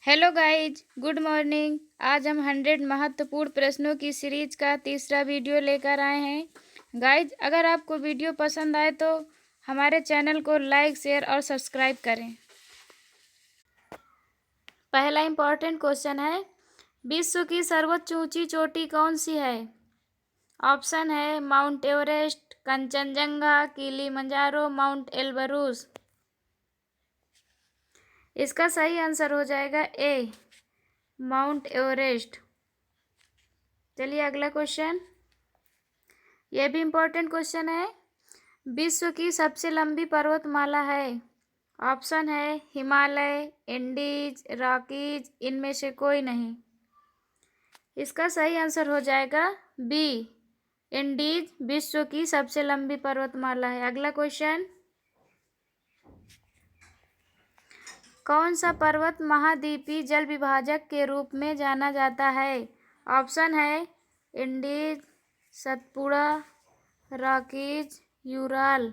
Hello guys, good morning. आज हम 100 महत्वपूर्ण प्रश्नों की सीरीज का तीसरा वीडियो लेकर आए हैं। गाइज, अगर आपको वीडियो पसंद आए तो हमारे चैनल को लाइक, शेयर और सब्सक्राइब करें। पहला इम्पोर्टेंट क्वेश्चन है, विश्व की सर्वोच्च ऊंची चोटी कौन सी है? ऑप्शन है mount Everest, Kanchenjunga, Kilimanjaro, mount Elbrus. इसका सही आंसर हो जाएगा ए, माउंट एवरेस्ट। चलिए अगला क्वेश्चन, यह भी इम्पोर्टेंट क्वेश्चन है। विश्व की सबसे लंबी पर्वतमाला है? ऑप्शन है हिमालय, इंडीज, रॉकीज, इनमें से कोई नहीं। इसका सही आंसर हो जाएगा बी, इंडीज विश्व की सबसे लंबी पर्वतमाला है। अगला क्वेश्चन, कौन सा पर्वत महाद्वीपीय जल विभाजक के रूप में जाना जाता है? ऑप्शन है इंडीज, सतपुड़ा, रॉकीज, यूराल।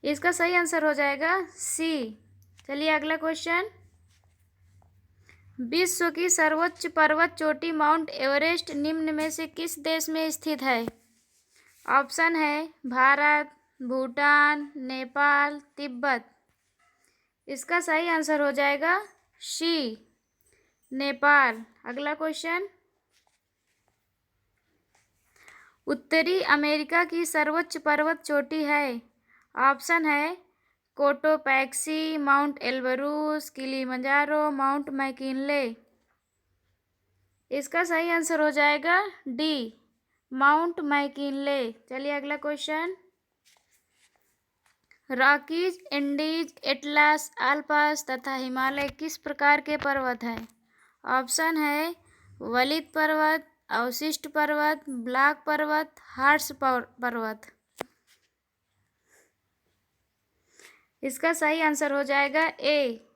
इसका सही आंसर हो जाएगा सी। चलिए अगला क्वेश्चन, विश्व की सर्वोच्च पर्वत चोटी माउंट एवरेस्ट निम्न में से किस देश में स्थित है? ऑप्शन है भारत, भूटान, नेपाल, तिब्बत। इसका सही आंसर हो जाएगा सी, नेपाल। अगला क्वेश्चन, उत्तरी अमेरिका की सर्वोच्च पर्वत चोटी है? ऑप्शन है Cotopaxi, mount Elbrus, Kilimanjaro, mount McKinley. इसका सही आंसर हो जाएगा डी, माउंट मैकिनले। चलिए अगला question, Rockies, Indies, Atlas, Alps तथा हिमालय किस प्रकार के पर्वत हैं? ऑप्शन है वलित पर्वत, अवशिष्ट पर्वत, ब्लॉक पर्वत, हार्स पर्वत। इसका सही आंसर हो जाएगा ए,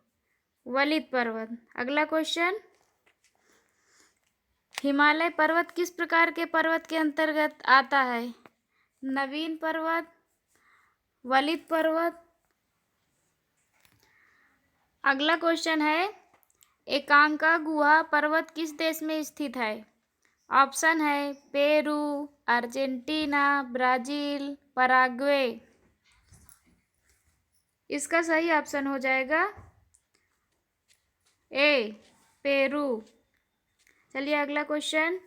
वलित पर्वत। अगला क्वेश्चन, हिमालय पर्वत किस प्रकार के पर्वत के अंतर्गत आता है? नवीन पर्वत, वलित पर्वत। अगला क्वेश्चन है, एकांका गुहा पर्वत किस देश में स्थित है? ऑप्शन है पेरू, अर्जेंटीना, ब्राजील, पराग्वे। इसका सही ऑप्शन हो जाएगा ए, पेरू। चलिए अगला क्वेश्चन,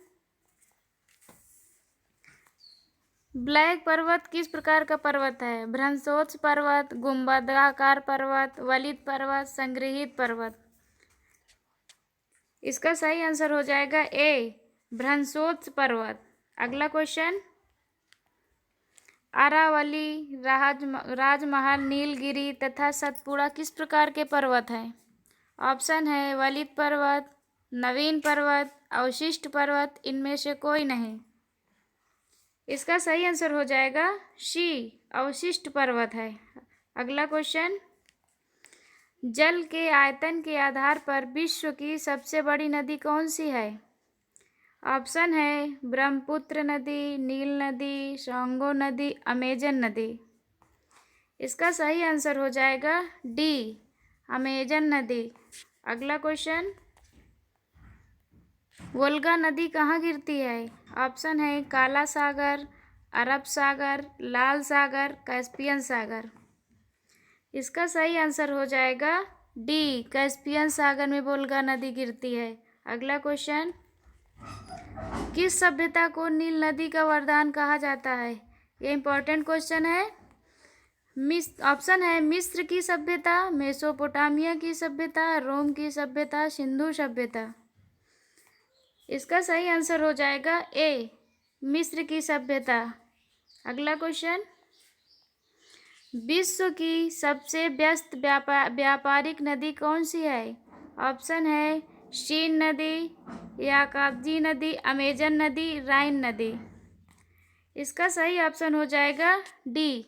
ब्लैक पर्वत किस प्रकार का पर्वत है? भ्रंशोत्स पर्वत, गुंबदाकार पर्वत, वलित पर्वत, संग्रहित पर्वत। इसका सही आंसर हो जाएगा ए, भ्रंशोत्स पर्वत। अगला क्वेश्चन, अरावली, राजमहल, नीलगिरी तथा सतपुड़ा किस प्रकार के पर्वत हैं? ऑप्शन है वलित पर्वत, नवीन पर्वत, अवशिष्ट पर्वत, इनमें से कोई नहीं। इसका सही आंसर हो जाएगा सी, अवशिष्ट पर्वत है। अगला क्वेश्चन, जल के आयतन के आधार पर विश्व की सबसे बड़ी नदी कौन सी है? ऑप्शन है ब्रह्मपुत्र नदी, नील नदी, सांगो नदी, अमेजन नदी। इसका सही आंसर हो जाएगा डी, अमेजन नदी। अगला क्वेश्चन, वोल्गा नदी कहाँ गिरती है? ऑप्शन है काला सागर, अरब सागर, लाल सागर, कैस्पियन सागर। इसका सही आंसर हो जाएगा डी, कैस्पियन सागर में वोल्गा नदी गिरती है। अगला क्वेश्चन, किस सभ्यता को नील नदी का वरदान कहा जाता है? ये इंपॉर्टेंट क्वेश्चन है। ऑप्शन है मिस्र की सभ्यता, मेसोपोटामिया की सभ्यता, रोम की सभ्यता, सिंधु सभ्यता। इसका सही आंसर हो जाएगा ए, मिस्र की सभ्यता। अगला क्वेश्चन, विश्व की सबसे व्यस्त व्यापारिक नदी कौन सी है? ऑप्शन है शीन नदी, याकाजी नदी, अमेजन नदी, राइन नदी। इसका सही ऑप्शन हो जाएगा डी,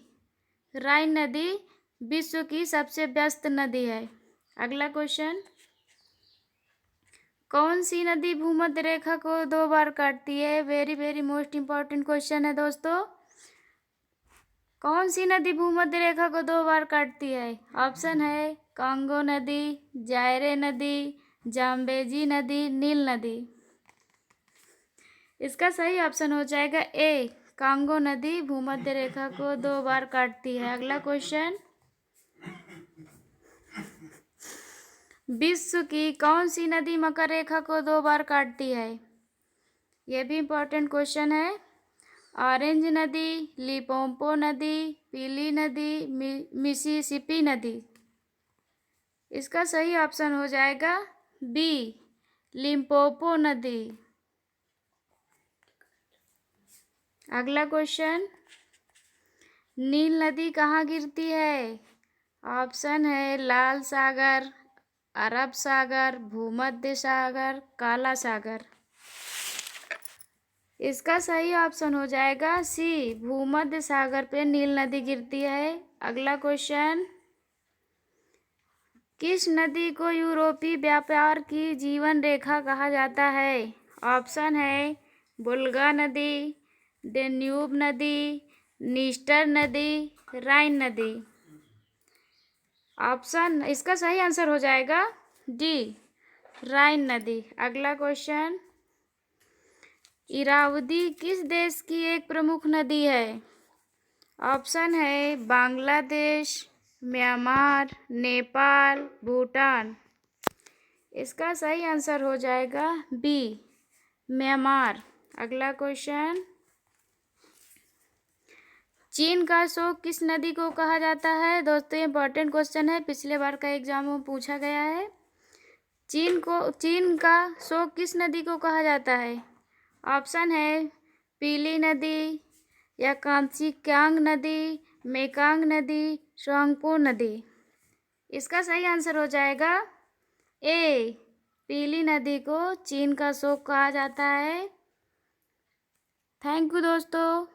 राइन नदी विश्व की सबसे व्यस्त नदी है। अगला क्वेश्चन, कौन सी नदी भूमध्य रेखा को 2 बार काटती है? Very very most important question है दोस्तों। कौन सी नदी भूमध्य रेखा को 2 बार काटती है? ऑप्शन है कांगो नदी, जायरे नदी, जाम्बेजी नदी, नील नदी। इसका सही ऑप्शन हो जाएगा ए, कांगो नदी भूमध्य रेखा को 2 बार काटती है। अगला क्वेश्चन, विश्व की कौन सी नदी मकर रेखा को 2 बार काटती है? यह भी इम्पोर्टेंट क्वेश्चन है। ऑरेंज नदी, लिपोम्पो नदी, पीली नदी, मिसिसिपी नदी। इसका सही ऑप्शन हो जाएगा बी, लिम्पोपो नदी। अगला क्वेश्चन, नील नदी कहाँ गिरती है? ऑप्शन है लाल सागर, अरब सागर, भूमध्य सागर, काला सागर। इसका सही ऑप्शन हो जाएगा सी, भूमध्य सागर पे नील नदी गिरती है। अगला क्वेश्चन, किस नदी को यूरोपीय व्यापार की जीवन रेखा कहा जाता है? ऑप्शन है वोल्गा नदी, डेन्यूब नदी, नीस्टर नदी, राइन नदी। ऑप्शन, इसका सही आंसर हो जाएगा डी, राइन नदी। अगला क्वेश्चन, इरावदी किस देश की एक प्रमुख नदी है? ऑप्शन है बांग्लादेश, म्यांमार, नेपाल, भूटान। इसका सही आंसर हो जाएगा बी, म्यांमार। अगला क्वेश्चन, चीन का अशोक किस नदी को कहा जाता है? दोस्तों इंपॉर्टेंट क्वेश्चन है, पिछले बार का एग्जाम में पूछा गया है। चीन का अशोक किस नदी को कहा जाता है? ऑप्शन है पीली नदी या कांचीक्यांग नदी, मेकांग नदी, स्वांगपो नदी। इसका सही आंसर हो जाएगा ए, पीली नदी को चीन का अशोक कहा जाता है। थैंक यू दोस्तों।